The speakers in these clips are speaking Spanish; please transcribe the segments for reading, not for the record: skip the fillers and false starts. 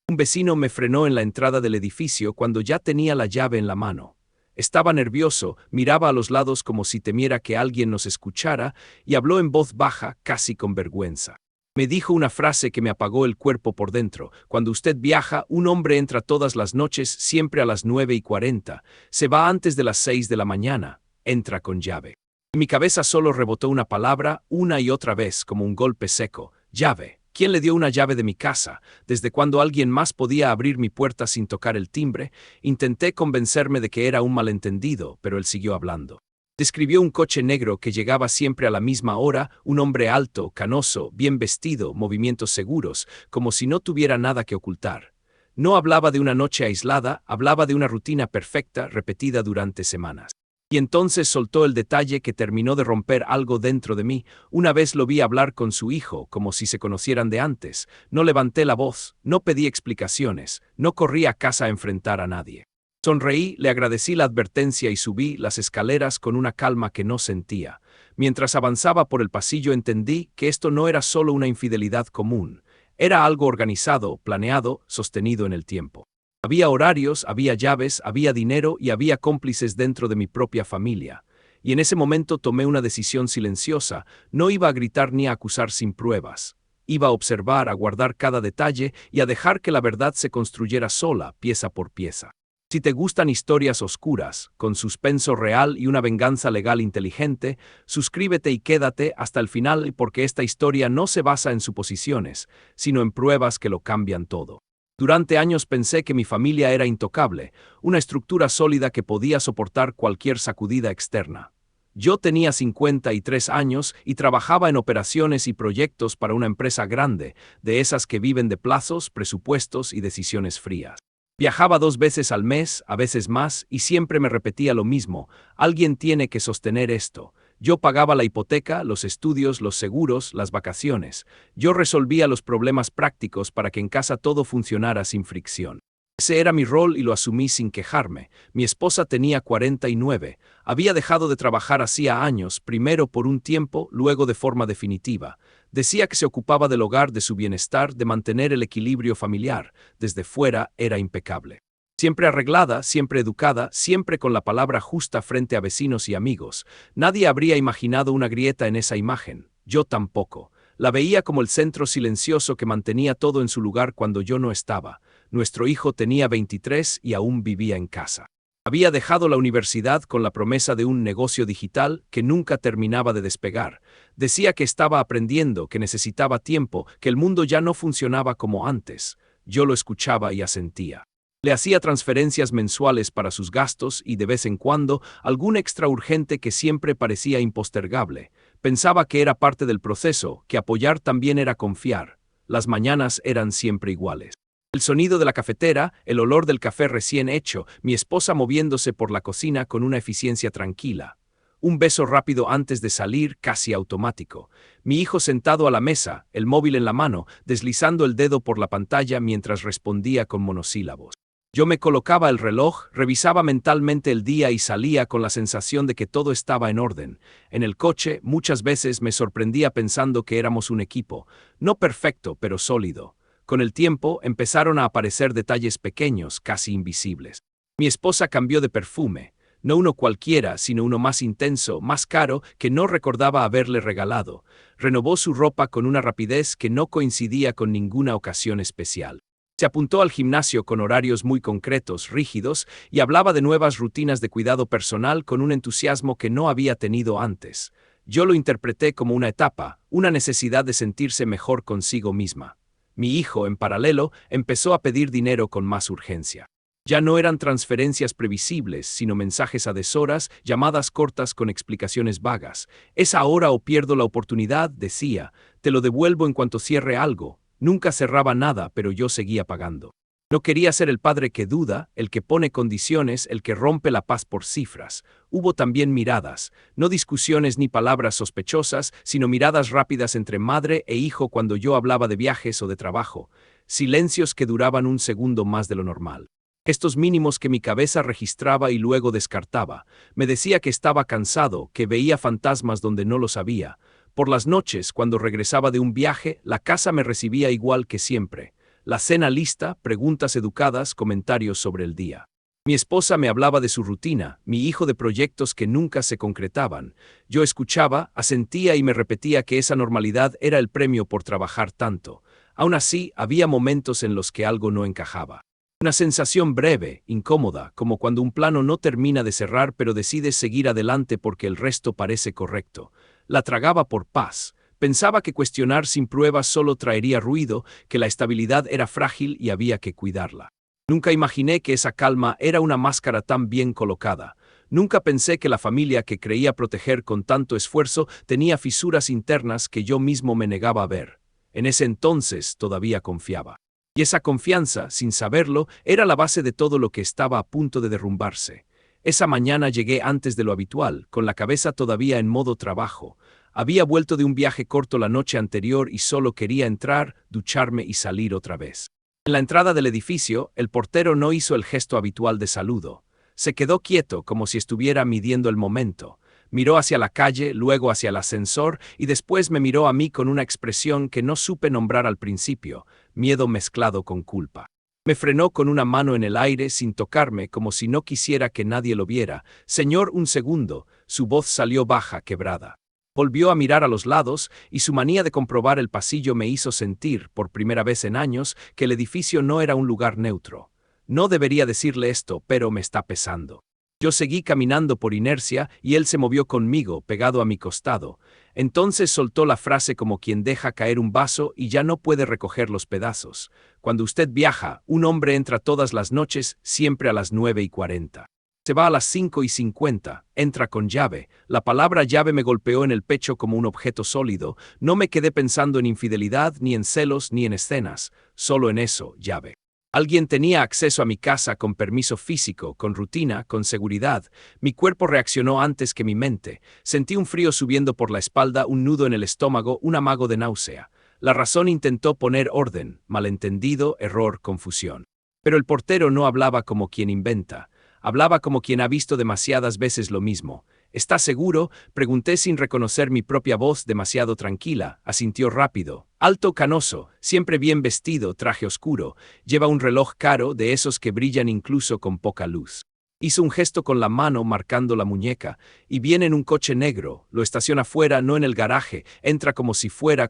Un vecino me frenó en la entrada del edificio cuando ya tenía la llave en la mano. Estaba nervioso, miraba a los lados como si temiera que alguien nos escuchara y habló en voz baja, casi con vergüenza. Me dijo una frase que me apagó el cuerpo por dentro. Cuando usted viaja, un hombre entra todas las noches, siempre a las 9:40. Se va antes de las 6 de la mañana. Entra con llave. En mi cabeza solo rebotó una palabra, una y otra vez, como un golpe seco. Llave. ¿Quién le dio una llave de mi casa? ¿Desde cuándo alguien más podía abrir mi puerta sin tocar el timbre? Intenté convencerme de que era un malentendido, pero él siguió hablando. Describió un coche negro que llegaba siempre a la misma hora, un hombre alto, canoso, bien vestido, movimientos seguros, como si no tuviera nada que ocultar. No hablaba de una noche aislada, hablaba de una rutina perfecta, repetida durante semanas. Y entonces soltó el detalle que terminó de romper algo dentro de mí. Una vez lo vi hablar con su hijo, como si se conocieran de antes. No levanté la voz, no pedí explicaciones, no corrí a casa a enfrentar a nadie. Sonreí, le agradecí la advertencia y subí las escaleras con una calma que no sentía. Mientras avanzaba por el pasillo entendí que esto no era solo una infidelidad común. Era algo organizado, planeado, sostenido en el tiempo. Había horarios, había llaves, había dinero y había cómplices dentro de mi propia familia. Y en ese momento tomé una decisión silenciosa. No iba a gritar ni a acusar sin pruebas. Iba a observar, a guardar cada detalle y a dejar que la verdad se construyera sola, pieza por pieza. Si te gustan historias oscuras, con suspenso real y una venganza legal inteligente, suscríbete y quédate hasta el final porque esta historia no se basa en suposiciones, sino en pruebas que lo cambian todo. Durante años pensé que mi familia era intocable, una estructura sólida que podía soportar cualquier sacudida externa. Yo tenía 53 años y trabajaba en operaciones y proyectos para una empresa grande, de esas que viven de plazos, presupuestos y decisiones frías. Viajaba 2 veces al mes, a veces más, y siempre me repetía lo mismo: alguien tiene que sostener esto. Yo pagaba la hipoteca, los estudios, los seguros, las vacaciones. Yo resolvía los problemas prácticos para que en casa todo funcionara sin fricción. Ese era mi rol y lo asumí sin quejarme. Mi esposa tenía 49. Había dejado de trabajar hacía años, primero por un tiempo, luego de forma definitiva. Decía que se ocupaba del hogar, de su bienestar, de mantener el equilibrio familiar. Desde fuera era impecable. Siempre arreglada, siempre educada, siempre con la palabra justa frente a vecinos y amigos. Nadie habría imaginado una grieta en esa imagen. Yo tampoco. La veía como el centro silencioso que mantenía todo en su lugar cuando yo no estaba. Nuestro hijo tenía 23 y aún vivía en casa. Había dejado la universidad con la promesa de un negocio digital que nunca terminaba de despegar. Decía que estaba aprendiendo, que necesitaba tiempo, que el mundo ya no funcionaba como antes. Yo lo escuchaba y asentía. Le hacía transferencias mensuales para sus gastos y de vez en cuando algún extra urgente que siempre parecía impostergable. Pensaba que era parte del proceso, que apoyar también era confiar. Las mañanas eran siempre iguales. El sonido de la cafetera, el olor del café recién hecho, mi esposa moviéndose por la cocina con una eficiencia tranquila. Un beso rápido antes de salir, casi automático. Mi hijo sentado a la mesa, el móvil en la mano, deslizando el dedo por la pantalla mientras respondía con monosílabos. Yo me colocaba el reloj, revisaba mentalmente el día y salía con la sensación de que todo estaba en orden. En el coche, muchas veces me sorprendía pensando que éramos un equipo, no perfecto, pero sólido. Con el tiempo, empezaron a aparecer detalles pequeños, casi invisibles. Mi esposa cambió de perfume, no uno cualquiera, sino uno más intenso, más caro, que no recordaba haberle regalado. Renovó su ropa con una rapidez que no coincidía con ninguna ocasión especial. Se apuntó al gimnasio con horarios muy concretos, rígidos, y hablaba de nuevas rutinas de cuidado personal con un entusiasmo que no había tenido antes. Yo lo interpreté como una etapa, una necesidad de sentirse mejor consigo misma. Mi hijo, en paralelo, empezó a pedir dinero con más urgencia. Ya no eran transferencias previsibles, sino mensajes a deshoras, llamadas cortas con explicaciones vagas. «Es ahora o pierdo la oportunidad», decía. «Te lo devuelvo en cuanto cierre algo». Nunca cerraba nada, pero yo seguía pagando. No quería ser el padre que duda, el que pone condiciones, el que rompe la paz por cifras. Hubo también miradas, no discusiones ni palabras sospechosas, sino miradas rápidas entre madre e hijo cuando yo hablaba de viajes o de trabajo. Silencios que duraban un segundo más de lo normal. Gestos mínimos que mi cabeza registraba y luego descartaba. Me decía que estaba cansado, que veía fantasmas donde no los había. Por las noches, cuando regresaba de un viaje, la casa me recibía igual que siempre. La cena lista, preguntas educadas, comentarios sobre el día. Mi esposa me hablaba de su rutina, mi hijo de proyectos que nunca se concretaban. Yo escuchaba, asentía y me repetía que esa normalidad era el premio por trabajar tanto. Aún así, había momentos en los que algo no encajaba. Una sensación breve, incómoda, como cuando un plano no termina de cerrar pero decides seguir adelante porque el resto parece correcto. La tragaba por paz. Pensaba que cuestionar sin pruebas solo traería ruido, que la estabilidad era frágil y había que cuidarla. Nunca imaginé que esa calma era una máscara tan bien colocada. Nunca pensé que la familia que creía proteger con tanto esfuerzo tenía fisuras internas que yo mismo me negaba a ver. En ese entonces todavía confiaba. Y esa confianza, sin saberlo, era la base de todo lo que estaba a punto de derrumbarse. Esa mañana llegué antes de lo habitual, con la cabeza todavía en modo trabajo. Había vuelto de un viaje corto la noche anterior y solo quería entrar, ducharme y salir otra vez. En la entrada del edificio, el portero no hizo el gesto habitual de saludo. Se quedó quieto, como si estuviera midiendo el momento. Miró hacia la calle, luego hacia el ascensor y después me miró a mí con una expresión que no supe nombrar al principio, miedo mezclado con culpa. Me frenó con una mano en el aire sin tocarme, como si no quisiera que nadie lo viera. Señor, un segundo. Su voz salió baja, quebrada. Volvió a mirar a los lados y su manía de comprobar el pasillo me hizo sentir, por primera vez en años, que el edificio no era un lugar neutro. No debería decirle esto, pero me está pesando. Yo seguí caminando por inercia y él se movió conmigo, pegado a mi costado. Entonces soltó la frase como quien deja caer un vaso y ya no puede recoger los pedazos. Cuando usted viaja, un hombre entra todas las noches, siempre a las 9:40. Se va a las 5:50, entra con llave. La palabra llave me golpeó en el pecho como un objeto sólido. No me quedé pensando en infidelidad, ni en celos, ni en escenas. Solo en eso, llave. Alguien tenía acceso a mi casa con permiso físico, con rutina, con seguridad. Mi cuerpo reaccionó antes que mi mente. Sentí un frío subiendo por la espalda, un nudo en el estómago, un amago de náusea. La razón intentó poner orden, malentendido, error, confusión. Pero el portero no hablaba como quien inventa. Hablaba como quien ha visto demasiadas veces lo mismo. ¿Está seguro?, pregunté sin reconocer mi propia voz, demasiado tranquila. Asintió rápido. Alto, canoso, siempre bien vestido, traje oscuro. Lleva un reloj caro, de esos que brillan incluso con poca luz. Hizo un gesto con la mano marcando la muñeca. Y viene en un coche negro. Lo estaciona fuera, no en el garaje. Entra como si fuera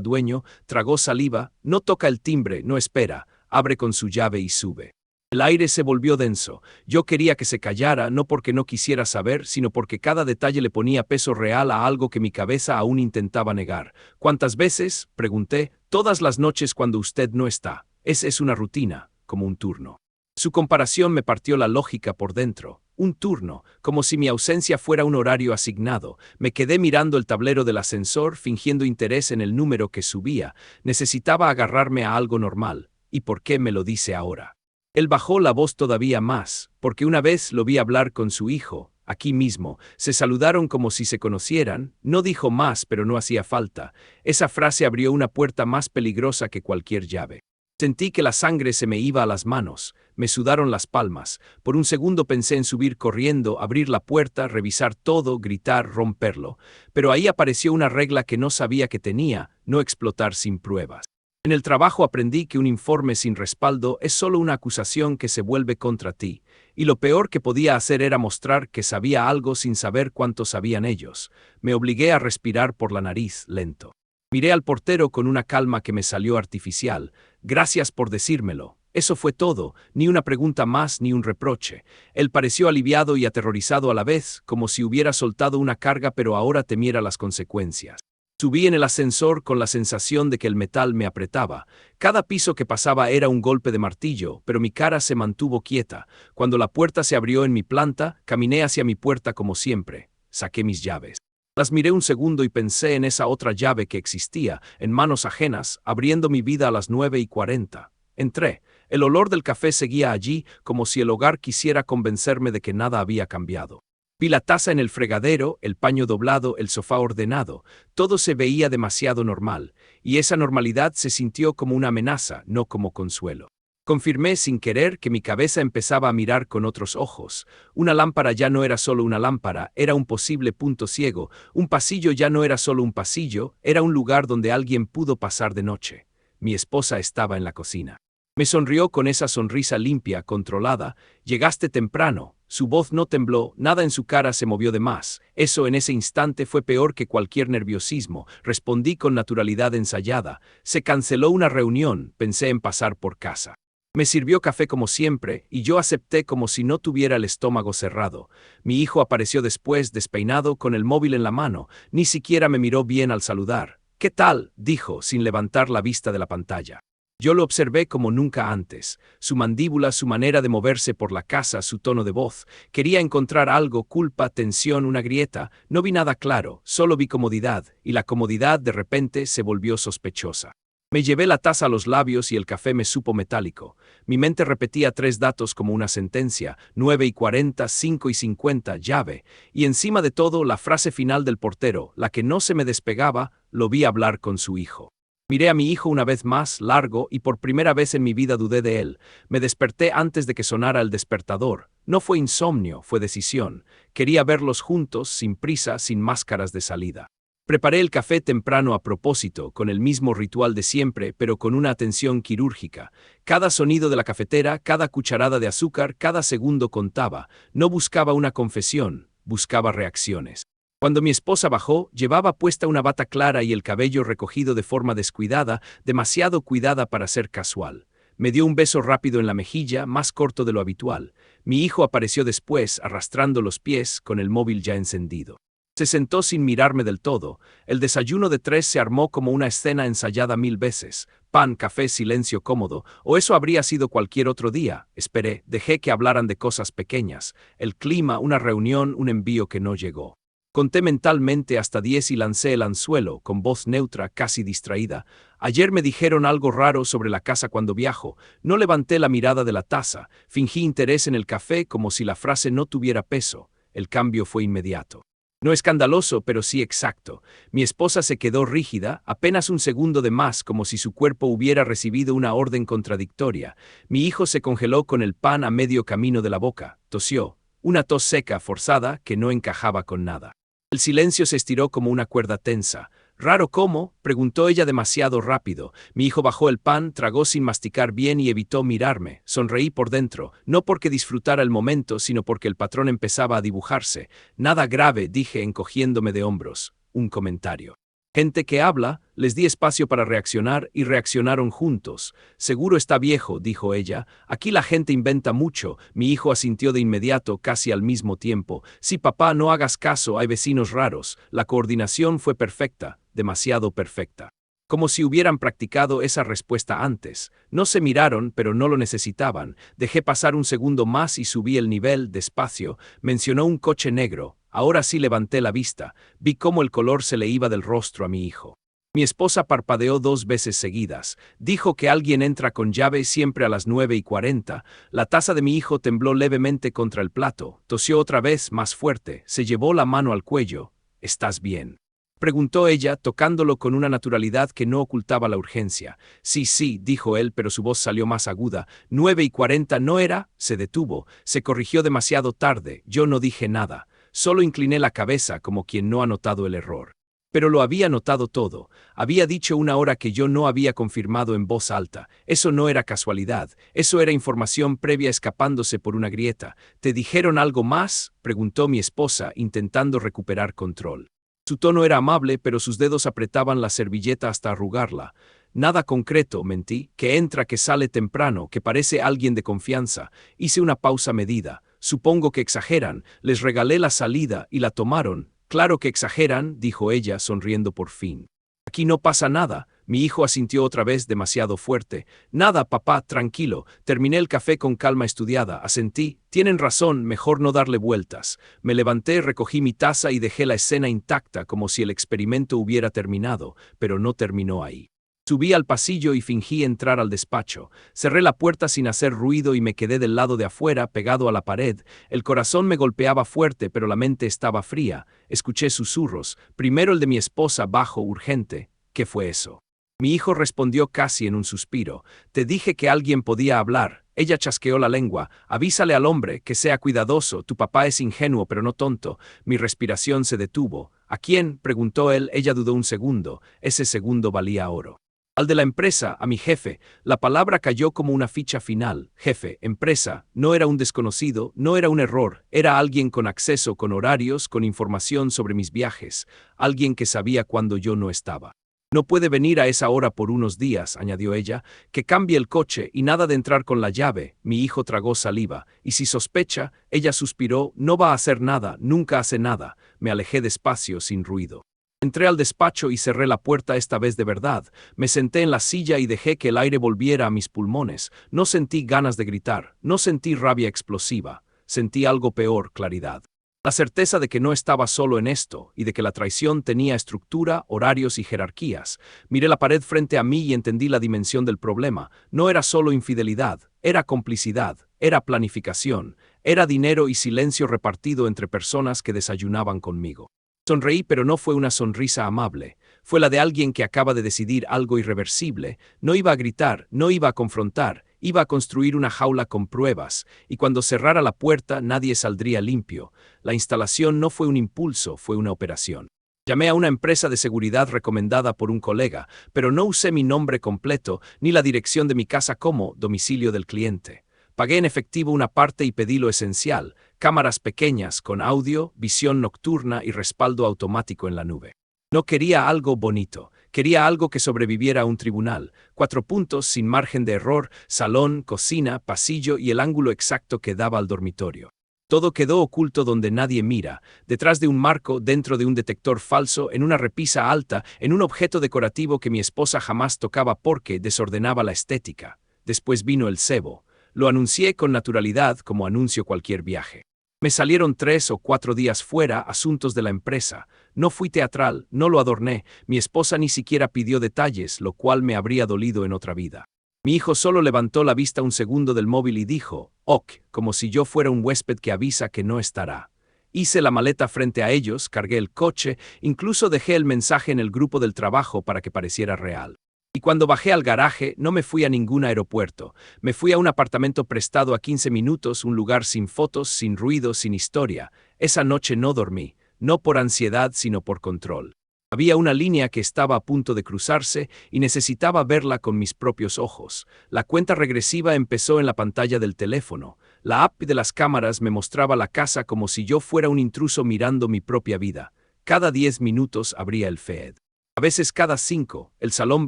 dueño. Tragó saliva. No toca el timbre, no espera. Abre con su llave y sube. El aire se volvió denso. Yo quería que se callara, no porque no quisiera saber, sino porque cada detalle le ponía peso real a algo que mi cabeza aún intentaba negar. ¿Cuántas veces?, pregunté. Todas las noches cuando usted no está. Es una rutina, como un turno. Su comparación me partió la lógica por dentro. Un turno, como si mi ausencia fuera un horario asignado. Me quedé mirando el tablero del ascensor, fingiendo interés en el número que subía. Necesitaba agarrarme a algo normal. ¿Y por qué me lo dice ahora? Él bajó la voz todavía más, porque una vez lo vi hablar con su hijo, aquí mismo. Se saludaron como si se conocieran. No dijo más, pero no hacía falta. Esa frase abrió una puerta más peligrosa que cualquier llave. Sentí que la sangre se me iba a las manos. Me sudaron las palmas. Por un segundo pensé en subir corriendo, abrir la puerta, revisar todo, gritar, romperlo. Pero ahí apareció una regla que no sabía que tenía: no explotar sin pruebas. En el trabajo aprendí que un informe sin respaldo es solo una acusación que se vuelve contra ti, y lo peor que podía hacer era mostrar que sabía algo sin saber cuánto sabían ellos. Me obligué a respirar por la nariz, lento. Miré al portero con una calma que me salió artificial. Gracias por decírmelo. Eso fue todo, ni una pregunta más ni un reproche. Él pareció aliviado y aterrorizado a la vez, como si hubiera soltado una carga pero ahora temiera las consecuencias. Subí en el ascensor con la sensación de que el metal me apretaba. Cada piso que pasaba era un golpe de martillo, pero mi cara se mantuvo quieta. Cuando la puerta se abrió en mi planta, caminé hacia mi puerta como siempre. Saqué mis llaves. Las miré un segundo y pensé en esa otra llave que existía, en manos ajenas, abriendo mi vida a las 9:40. Entré. El olor del café seguía allí, como si el hogar quisiera convencerme de que nada había cambiado. Vi la taza en el fregadero, el paño doblado, el sofá ordenado. Todo se veía demasiado normal, y esa normalidad se sintió como una amenaza, no como consuelo. Confirmé sin querer que mi cabeza empezaba a mirar con otros ojos. Una lámpara ya no era solo una lámpara, era un posible punto ciego. Un pasillo ya no era solo un pasillo, era un lugar donde alguien pudo pasar de noche. Mi esposa estaba en la cocina. Me sonrió con esa sonrisa limpia, controlada. Llegaste temprano. Su voz no tembló, nada en su cara se movió de más. Eso en ese instante fue peor que cualquier nerviosismo. Respondí con naturalidad ensayada. Se canceló una reunión, pensé en pasar por casa. Me sirvió café como siempre, y yo acepté como si no tuviera el estómago cerrado. Mi hijo apareció después, despeinado, con el móvil en la mano. Ni siquiera me miró bien al saludar. «¿Qué tal?», dijo, sin levantar la vista de la pantalla. Yo lo observé como nunca antes. Su mandíbula, su manera de moverse por la casa, su tono de voz. Quería encontrar algo, culpa, tensión, una grieta. No vi nada claro, solo vi comodidad, y la comodidad de repente se volvió sospechosa. Me llevé la taza a los labios y el café me supo metálico. Mi mente repetía 3 datos como una sentencia: 9:40, 5:50, llave. Y encima de todo, la frase final del portero, la que no se me despegaba: lo vi hablar con su hijo. Miré a mi hijo una vez más, largo, y por primera vez en mi vida dudé de él. Me desperté antes de que sonara el despertador. No fue insomnio, fue decisión. Quería verlos juntos, sin prisa, sin máscaras de salida. Preparé el café temprano a propósito, con el mismo ritual de siempre, pero con una atención quirúrgica. Cada sonido de la cafetera, cada cucharada de azúcar, cada segundo contaba. No buscaba una confesión, buscaba reacciones. Cuando mi esposa bajó, llevaba puesta una bata clara y el cabello recogido de forma descuidada, demasiado cuidada para ser casual. Me dio un beso rápido en la mejilla, más corto de lo habitual. Mi hijo apareció después, arrastrando los pies, con el móvil ya encendido. Se sentó sin mirarme del todo. El desayuno de 3 se armó como una escena ensayada 1000 veces. Pan, café, silencio cómodo. O eso habría sido cualquier otro día. Esperé, dejé que hablaran de cosas pequeñas. El clima, una reunión, un envío que no llegó. Conté mentalmente hasta 10 y lancé el anzuelo, con voz neutra, casi distraída. Ayer me dijeron algo raro sobre la casa cuando viajo. No levanté la mirada de la taza. Fingí interés en el café como si la frase no tuviera peso. El cambio fue inmediato. No escandaloso, pero sí exacto. Mi esposa se quedó rígida, apenas un segundo de más, como si su cuerpo hubiera recibido una orden contradictoria. Mi hijo se congeló con el pan a medio camino de la boca. Tosió. Una tos seca, forzada, que no encajaba con nada. El silencio se estiró como una cuerda tensa. «¿Raro cómo?», preguntó ella demasiado rápido. Mi hijo bajó el pan, tragó sin masticar bien y evitó mirarme. Sonreí por dentro, no porque disfrutara el momento, sino porque el patrón empezaba a dibujarse. «Nada grave», dije encogiéndome de hombros. Un comentario. «Gente que habla», les di espacio para reaccionar y reaccionaron juntos. «Seguro está viejo», dijo ella. «Aquí la gente inventa mucho». Mi hijo asintió de inmediato, casi al mismo tiempo. «Sí, papá, no hagas caso, hay vecinos raros». La coordinación fue perfecta, demasiado perfecta. Como si hubieran practicado esa respuesta antes. No se miraron, pero no lo necesitaban. Dejé pasar un segundo más y subí el nivel, despacio. Mencionó un coche negro. Ahora sí levanté la vista. Vi cómo el color se le iba del rostro a mi hijo. Mi esposa parpadeó 2 veces seguidas. Dijo que alguien entra con llave siempre a las 9:40. La taza de mi hijo tembló levemente contra el plato. Tosió otra vez, más fuerte. Se llevó la mano al cuello. «¿Estás bien?», preguntó ella, tocándolo con una naturalidad que no ocultaba la urgencia. «Sí, sí», dijo él, pero su voz salió más aguda. 9:40 no era. Se detuvo. Se corrigió demasiado tarde. Yo no dije nada. Solo incliné la cabeza como quien no ha notado el error. Pero lo había notado todo. Había dicho una hora que yo no había confirmado en voz alta. Eso no era casualidad. Eso era información previa escapándose por una grieta. «¿Te dijeron algo más?», preguntó mi esposa, intentando recuperar control. Su tono era amable, pero sus dedos apretaban la servilleta hasta arrugarla. «Nada concreto», mentí. «Que entra, que sale temprano, que parece alguien de confianza». Hice una pausa medida. «Supongo que exageran. Les regalé la salida y la tomaron». «Claro que exageran», dijo ella, sonriendo por fin. «Aquí no pasa nada». Mi hijo asintió otra vez demasiado fuerte. «Nada, papá, tranquilo. Terminé el café con calma estudiada». Asentí. «Tienen razón, mejor no darle vueltas». Me levanté, recogí mi taza y dejé la escena intacta, como si el experimento hubiera terminado, pero no terminó ahí. Subí al pasillo y fingí entrar al despacho. Cerré la puerta sin hacer ruido y me quedé del lado de afuera, pegado a la pared. El corazón me golpeaba fuerte, pero la mente estaba fría. Escuché susurros. Primero el de mi esposa, bajo, urgente. «¿Qué fue eso?». Mi hijo respondió casi en un suspiro. «Te dije que alguien podía hablar». Ella chasqueó la lengua. «Avísale al hombre, que sea cuidadoso. Tu papá es ingenuo, pero no tonto». Mi respiración se detuvo. «¿A quién?», preguntó él. Ella dudó un segundo. Ese segundo valía oro. Al de la empresa, a mi jefe, la palabra cayó como una ficha final. Jefe, empresa, no era un desconocido, no era un error, era alguien con acceso, con horarios, con información sobre mis viajes, alguien que sabía cuando yo no estaba. No puede venir a esa hora por unos días, añadió ella, que cambie el coche y nada de entrar con la llave. Mi hijo tragó saliva, y si sospecha, ella suspiró, no va a hacer nada, nunca hace nada. Me alejé despacio, sin ruido. Entré al despacho y cerré la puerta esta vez de verdad. Me senté en la silla y dejé que el aire volviera a mis pulmones. No sentí ganas de gritar, no sentí rabia explosiva. Sentí algo peor, claridad. La certeza de que no estaba solo en esto y de que la traición tenía estructura, horarios y jerarquías. Miré la pared frente a mí y entendí la dimensión del problema. No era solo infidelidad, era complicidad, era planificación, era dinero y silencio repartido entre personas que desayunaban conmigo. Sonreí, pero no fue una sonrisa amable. Fue la de alguien que acaba de decidir algo irreversible. No iba a gritar, no iba a confrontar, iba a construir una jaula con pruebas, y cuando cerrara la puerta nadie saldría limpio. La instalación no fue un impulso, fue una operación. Llamé a una empresa de seguridad recomendada por un colega, pero no usé mi nombre completo ni la dirección de mi casa como domicilio del cliente. Pagué en efectivo una parte y pedí lo esencial: cámaras pequeñas con audio, visión nocturna y respaldo automático en la nube. No quería algo bonito, quería algo que sobreviviera a un tribunal. 4 puntos sin margen de error, salón, cocina, pasillo y el ángulo exacto que daba al dormitorio. Todo quedó oculto donde nadie mira, detrás de un marco, dentro de un detector falso, en una repisa alta, en un objeto decorativo que mi esposa jamás tocaba porque desordenaba la estética. Después vino el cebo. Lo anuncié con naturalidad como anuncio cualquier viaje. Me salieron 3 o 4 días fuera, asuntos de la empresa. No fui teatral, no lo adorné, mi esposa ni siquiera pidió detalles, lo cual me habría dolido en otra vida. Mi hijo solo levantó la vista un segundo del móvil y dijo, ok, como si yo fuera un huésped que avisa que no estará. Hice la maleta frente a ellos, cargué el coche, incluso dejé el mensaje en el grupo del trabajo para que pareciera real. Y cuando bajé al garaje, no me fui a ningún aeropuerto. Me fui a un apartamento prestado a 15 minutos, un lugar sin fotos, sin ruido, sin historia. Esa noche no dormí, no por ansiedad, sino por control. Había una línea que estaba a punto de cruzarse y necesitaba verla con mis propios ojos. La cuenta regresiva empezó en la pantalla del teléfono. La app de las cámaras me mostraba la casa como si yo fuera un intruso mirando mi propia vida. Cada 10 minutos abría el feed. A veces cada 5, el salón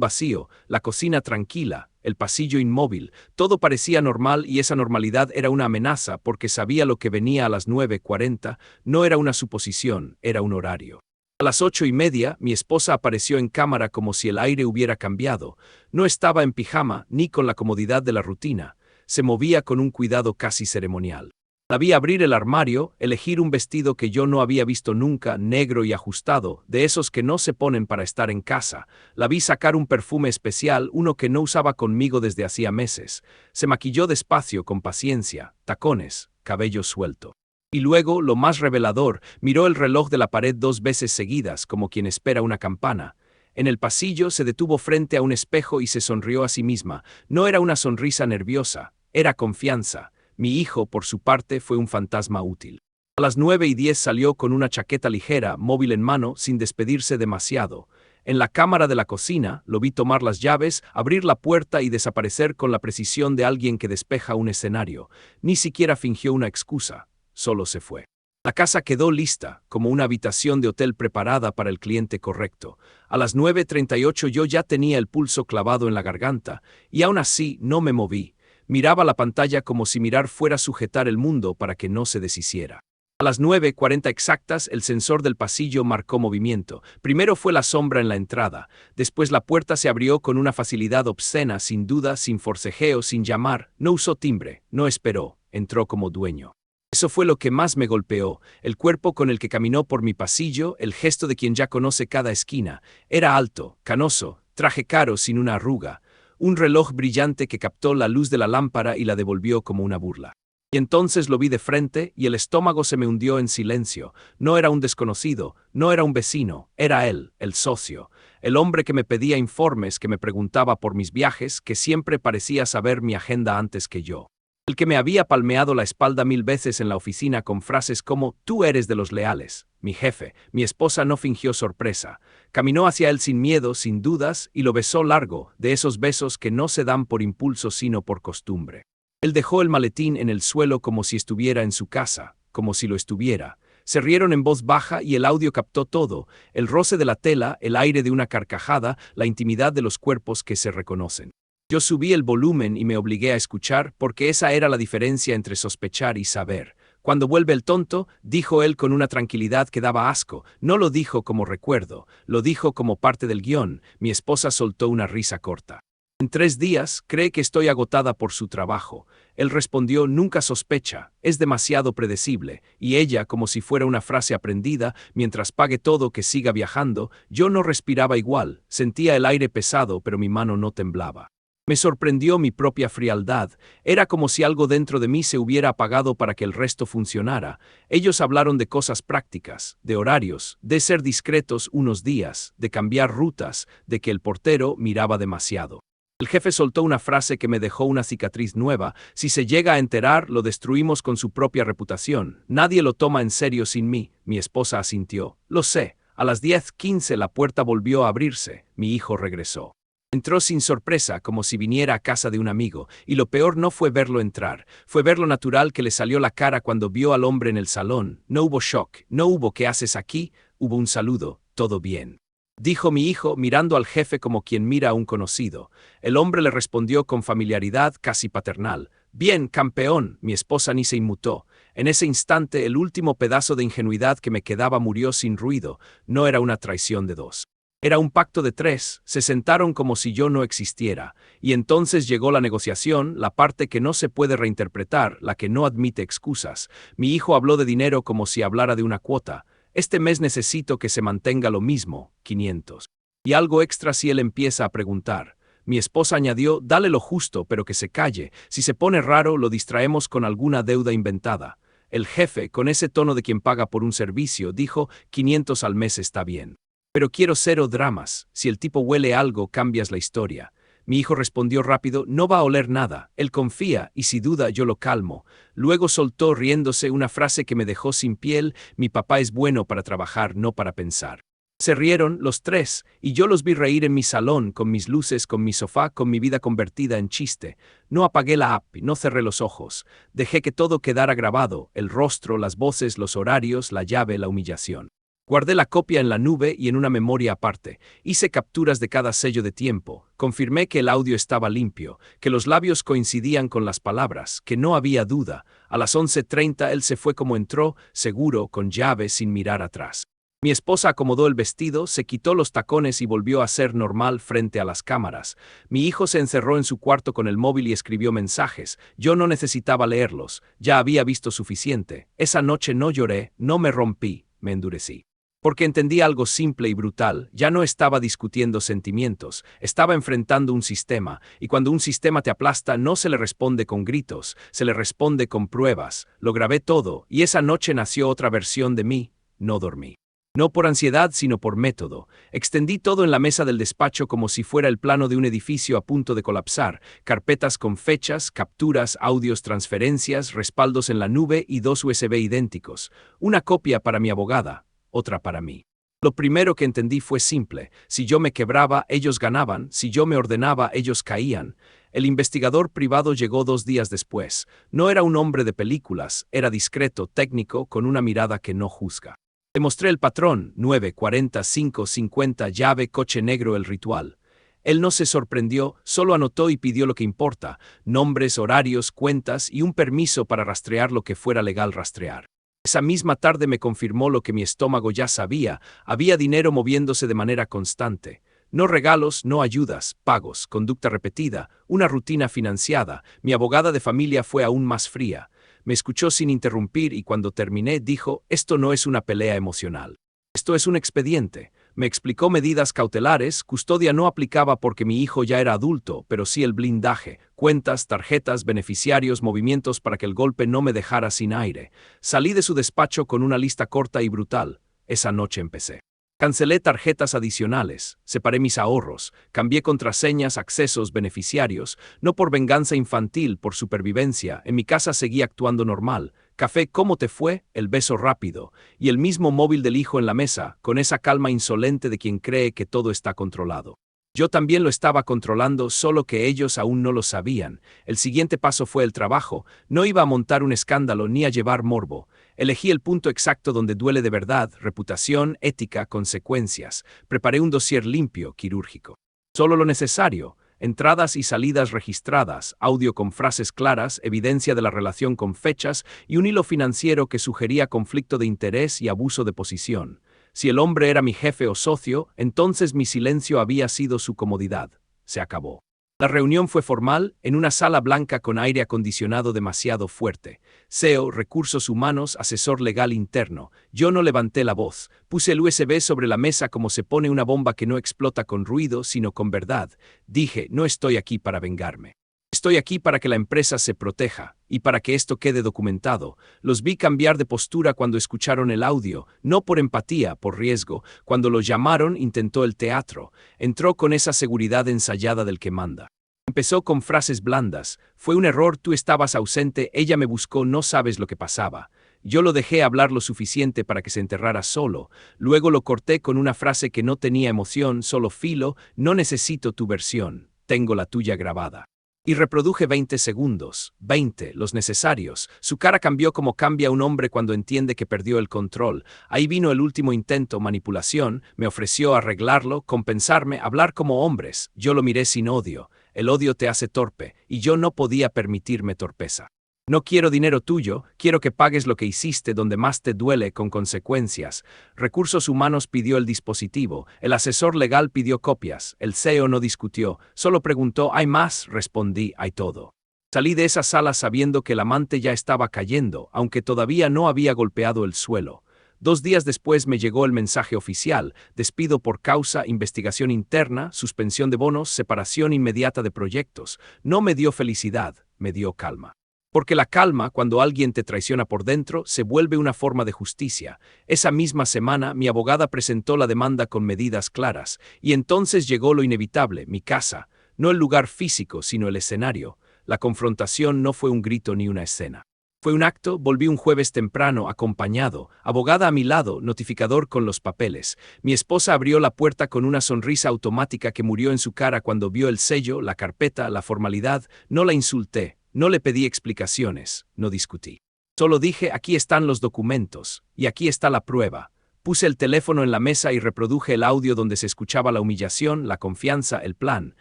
vacío, la cocina tranquila, el pasillo inmóvil, todo parecía normal y esa normalidad era una amenaza porque sabía lo que venía a las 9:40, no era una suposición, era un horario. A las 8:30, mi esposa apareció en cámara como si el aire hubiera cambiado. No estaba en pijama ni con la comodidad de la rutina, se movía con un cuidado casi ceremonial. La vi abrir el armario, elegir un vestido que yo no había visto nunca, negro y ajustado, de esos que no se ponen para estar en casa. La vi sacar un perfume especial, uno que no usaba conmigo desde hacía meses. Se maquilló despacio, con paciencia, tacones, cabello suelto. Y luego, lo más revelador, miró el reloj de la pared 2 veces seguidas, como quien espera una campana. En el pasillo se detuvo frente a un espejo y se sonrió a sí misma. No era una sonrisa nerviosa, era confianza. Mi hijo, por su parte, fue un fantasma útil. A las 9:10 salió con una chaqueta ligera, móvil en mano, sin despedirse demasiado. En la cámara de la cocina, lo vi tomar las llaves, abrir la puerta y desaparecer con la precisión de alguien que despeja un escenario. Ni siquiera fingió una excusa, solo se fue. La casa quedó lista, como una habitación de hotel preparada para el cliente correcto. A las 9:38 yo ya tenía el pulso clavado en la garganta, y aún así no me moví. Miraba la pantalla como si mirar fuera sujetar el mundo para que no se deshiciera. A las 9:40 exactas, el sensor del pasillo marcó movimiento. Primero fue la sombra en la entrada, después la puerta se abrió con una facilidad obscena, sin duda, sin forcejeo, sin llamar. No usó timbre, no esperó, entró como dueño. Eso fue lo que más me golpeó, el cuerpo con el que caminó por mi pasillo, el gesto de quien ya conoce cada esquina. Era alto, canoso, traje caro sin una arruga. Un reloj brillante que captó la luz de la lámpara y la devolvió como una burla. Y entonces lo vi de frente y el estómago se me hundió en silencio. No era un desconocido, no era un vecino, era él, el socio, el hombre que me pedía informes, que me preguntaba por mis viajes, que siempre parecía saber mi agenda antes que yo. El que me había palmeado la espalda 1000 veces en la oficina con frases como «Tú eres de los leales». Mi jefe, mi esposa no fingió sorpresa. Caminó hacia él sin miedo, sin dudas, y lo besó largo, de esos besos que no se dan por impulso sino por costumbre. Él dejó el maletín en el suelo como si estuviera en su casa, como si lo estuviera. Se rieron en voz baja y el audio captó todo, el roce de la tela, el aire de una carcajada, la intimidad de los cuerpos que se reconocen. Yo subí el volumen y me obligué a escuchar porque esa era la diferencia entre sospechar y saber. Cuando vuelve el tonto, dijo él con una tranquilidad que daba asco. No lo dijo como recuerdo, lo dijo como parte del guión. Mi esposa soltó una risa corta. En 3 días, cree que estoy agotada por su trabajo. Él respondió, nunca sospecha, es demasiado predecible. Y ella, como si fuera una frase aprendida, mientras pague todo que siga viajando, yo no respiraba igual, sentía el aire pesado pero mi mano no temblaba. Me sorprendió mi propia frialdad, era como si algo dentro de mí se hubiera apagado para que el resto funcionara. Ellos hablaron de cosas prácticas, de horarios, de ser discretos unos días, de cambiar rutas, de que el portero miraba demasiado. El jefe soltó una frase que me dejó una cicatriz nueva. Si se llega a enterar, lo destruimos con su propia reputación. Nadie lo toma en serio sin mí. Mi esposa asintió. Lo sé. A las 10:15 la puerta volvió a abrirse. Mi hijo regresó. Entró sin sorpresa, como si viniera a casa de un amigo, y lo peor no fue verlo entrar, fue ver lo natural que le salió la cara cuando vio al hombre en el salón. No hubo shock, no hubo ¿qué haces aquí? Hubo un saludo, todo bien. Dijo mi hijo, mirando al jefe como quien mira a un conocido. El hombre le respondió con familiaridad casi paternal. Bien, campeón. Mi esposa ni se inmutó. En ese instante, el último pedazo de ingenuidad que me quedaba murió sin ruido. No era una traición de dos. Era un pacto de 3, se sentaron como si yo no existiera, y entonces llegó la negociación, la parte que no se puede reinterpretar, la que no admite excusas. Mi hijo habló de dinero como si hablara de una cuota. Este mes necesito que se mantenga lo mismo, 500. Y algo extra si él empieza a preguntar. Mi esposa añadió, dale lo justo, pero que se calle. Si se pone raro, lo distraemos con alguna deuda inventada. El jefe, con ese tono de quien paga por un servicio, dijo, 500 al mes está bien. Pero quiero 0 dramas, si el tipo huele algo, cambias la historia. Mi hijo respondió rápido, no va a oler nada, él confía, y si duda yo lo calmo. Luego soltó riéndose una frase que me dejó sin piel, mi papá es bueno para trabajar, no para pensar. Se rieron los 3, y yo los vi reír en mi salón, con mis luces, con mi sofá, con mi vida convertida en chiste. No apagué la app, no cerré los ojos. Dejé que todo quedara grabado, el rostro, las voces, los horarios, la llave, la humillación. Guardé la copia en la nube y en una memoria aparte. Hice capturas de cada sello de tiempo. Confirmé que el audio estaba limpio, que los labios coincidían con las palabras, que no había duda. A las 11:30 él se fue como entró, seguro, con llave, sin mirar atrás. Mi esposa acomodó el vestido, se quitó los tacones y volvió a ser normal frente a las cámaras. Mi hijo se encerró en su cuarto con el móvil y escribió mensajes. Yo no necesitaba leerlos, ya había visto suficiente. Esa noche no lloré, no me rompí, me endurecí. Porque entendí algo simple y brutal, ya no estaba discutiendo sentimientos, estaba enfrentando un sistema, y cuando un sistema te aplasta no se le responde con gritos, se le responde con pruebas. Lo grabé todo, y esa noche nació otra versión de mí, no dormí. No por ansiedad, sino por método. Extendí todo en la mesa del despacho como si fuera el plano de un edificio a punto de colapsar, carpetas con fechas, capturas, audios, transferencias, respaldos en la nube y 2 USB idénticos, una copia para mi abogada, otra para mí. Lo primero que entendí fue simple, si yo me quebraba, ellos ganaban, si yo me ordenaba, ellos caían. El investigador privado llegó 2 días después. No era un hombre de películas, era discreto, técnico, con una mirada que no juzga. Le mostré el patrón, 9, 40, 5, 50, llave, coche negro, el ritual. Él no se sorprendió, solo anotó y pidió lo que importa, nombres, horarios, cuentas y un permiso para rastrear lo que fuera legal rastrear. Esa misma tarde me confirmó lo que mi estómago ya sabía, había dinero moviéndose de manera constante. No regalos, no ayudas, pagos, conducta repetida, una rutina financiada. Mi abogada de familia fue aún más fría. Me escuchó sin interrumpir y cuando terminé dijo, esto no es una pelea emocional. Esto es un expediente. Me explicó medidas cautelares, custodia no aplicaba porque mi hijo ya era adulto, pero sí el blindaje, cuentas, tarjetas, beneficiarios, movimientos para que el golpe no me dejara sin aire. Salí de su despacho con una lista corta y brutal. Esa noche empecé. Cancelé tarjetas adicionales, separé mis ahorros, cambié contraseñas, accesos, beneficiarios, no por venganza infantil, por supervivencia. En mi casa seguí actuando normal. Café, ¿cómo te fue? El beso rápido. Y el mismo móvil del hijo en la mesa, con esa calma insolente de quien cree que todo está controlado. Yo también lo estaba controlando, solo que ellos aún no lo sabían. El siguiente paso fue el trabajo. No iba a montar un escándalo ni a llevar morbo. Elegí el punto exacto donde duele de verdad: reputación, ética, consecuencias. Preparé un dossier limpio, quirúrgico. Solo lo necesario: entradas y salidas registradas, audio con frases claras, evidencia de la relación con fechas y un hilo financiero que sugería conflicto de interés y abuso de posición. Si el hombre era mi jefe o socio, entonces mi silencio había sido su comodidad. Se acabó. La reunión fue formal, en una sala blanca con aire acondicionado demasiado fuerte. CEO, recursos humanos, asesor legal interno. Yo no levanté la voz. Puse el USB sobre la mesa como se pone una bomba que no explota con ruido, sino con verdad. Dije, no estoy aquí para vengarme. Estoy aquí para que la empresa se proteja, y para que esto quede documentado. Los vi cambiar de postura cuando escucharon el audio, no por empatía, por riesgo. Cuando lo llamaron, intentó el teatro. Entró con esa seguridad ensayada del que manda. Empezó con frases blandas. Fue un error, tú estabas ausente, ella me buscó, no sabes lo que pasaba. Yo lo dejé hablar lo suficiente para que se enterrara solo. Luego lo corté con una frase que no tenía emoción, solo filo: no necesito tu versión, tengo la tuya grabada. Y reproduje 20 segundos, 20, los necesarios. Su cara cambió como cambia un hombre cuando entiende que perdió el control. Ahí vino el último intento, manipulación. Me ofreció arreglarlo, compensarme, hablar como hombres. Yo lo miré sin odio. El odio te hace torpe, y yo no podía permitirme torpeza. No quiero dinero tuyo, quiero que pagues lo que hiciste donde más te duele, con consecuencias. Recursos humanos pidió el dispositivo, el asesor legal pidió copias, el CEO no discutió, solo preguntó, ¿hay más? Respondí, hay todo. Salí de esa sala sabiendo que el amante ya estaba cayendo, aunque todavía no había golpeado el suelo. 2 días después me llegó el mensaje oficial: despido por causa, investigación interna, suspensión de bonos, separación inmediata de proyectos. No me dio felicidad, me dio calma. Porque la calma, cuando alguien te traiciona por dentro, se vuelve una forma de justicia. Esa misma semana, mi abogada presentó la demanda con medidas claras, y entonces llegó lo inevitable: mi casa. No el lugar físico, sino el escenario. La confrontación no fue un grito ni una escena. Fue un acto. Volví un jueves temprano, acompañado, abogada a mi lado, notificador con los papeles. Mi esposa abrió la puerta con una sonrisa automática que murió en su cara cuando vio el sello, la carpeta, la formalidad. No la insulté. No le pedí explicaciones, no discutí. Solo dije, aquí están los documentos, y aquí está la prueba. Puse el teléfono en la mesa y reproduje el audio donde se escuchaba la humillación, la confianza, el plan.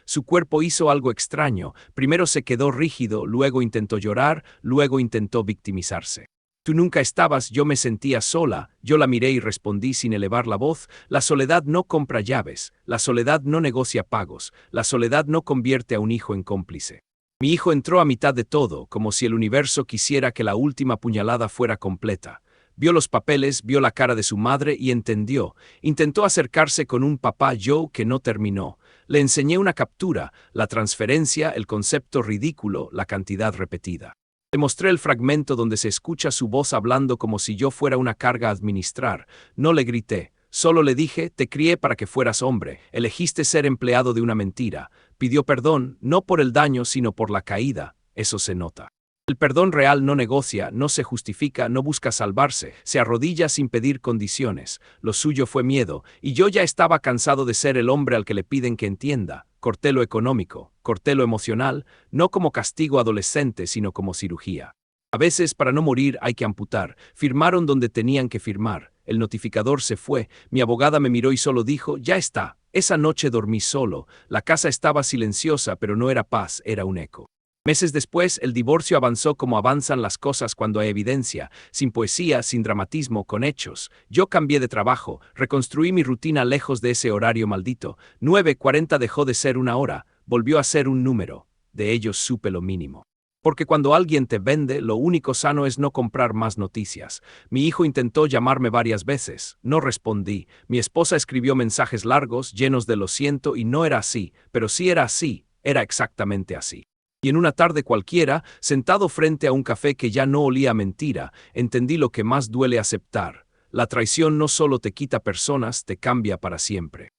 Su cuerpo hizo algo extraño. Primero se quedó rígido, luego intentó llorar, luego intentó victimizarse. Tú nunca estabas, yo me sentía sola. Yo la miré y respondí sin elevar la voz: la soledad no compra llaves, la soledad no negocia pagos, la soledad no convierte a un hijo en cómplice. Mi hijo entró a mitad de todo, como si el universo quisiera que la última puñalada fuera completa. Vio los papeles, vio la cara de su madre y entendió. Intentó acercarse con un papá Joe que no terminó. Le enseñé una captura, la transferencia, el concepto ridículo, la cantidad repetida. Le mostré el fragmento donde se escucha su voz hablando como si yo fuera una carga a administrar. No le grité. Solo le dije, te crié para que fueras hombre, elegiste ser empleado de una mentira. Pidió perdón, no por el daño, sino por la caída. Eso se nota. El perdón real no negocia, no se justifica, no busca salvarse, se arrodilla sin pedir condiciones. Lo suyo fue miedo, y yo ya estaba cansado de ser el hombre al que le piden que entienda. Corté lo económico, corté lo emocional, no como castigo adolescente, sino como cirugía. A veces, para no morir, hay que amputar. Firmaron donde tenían que firmar. El notificador se fue. Mi abogada me miró y solo dijo, ya está. Esa noche dormí solo. La casa estaba silenciosa, pero no era paz, era un eco. Meses después, el divorcio avanzó como avanzan las cosas cuando hay evidencia, sin poesía, sin dramatismo, con hechos. Yo cambié de trabajo, reconstruí mi rutina lejos de ese horario maldito. 9:40 dejó de ser una hora, volvió a ser un número. De ellos supe lo mínimo. Porque cuando alguien te vende, lo único sano es no comprar más noticias. Mi hijo intentó llamarme varias veces. No respondí. Mi esposa escribió mensajes largos, llenos de lo siento, y no era así. Pero sí era así. Era exactamente así. Y en una tarde cualquiera, sentado frente a un café que ya no olía a mentira, entendí lo que más duele aceptar: La traición no solo te quita personas, te cambia para siempre.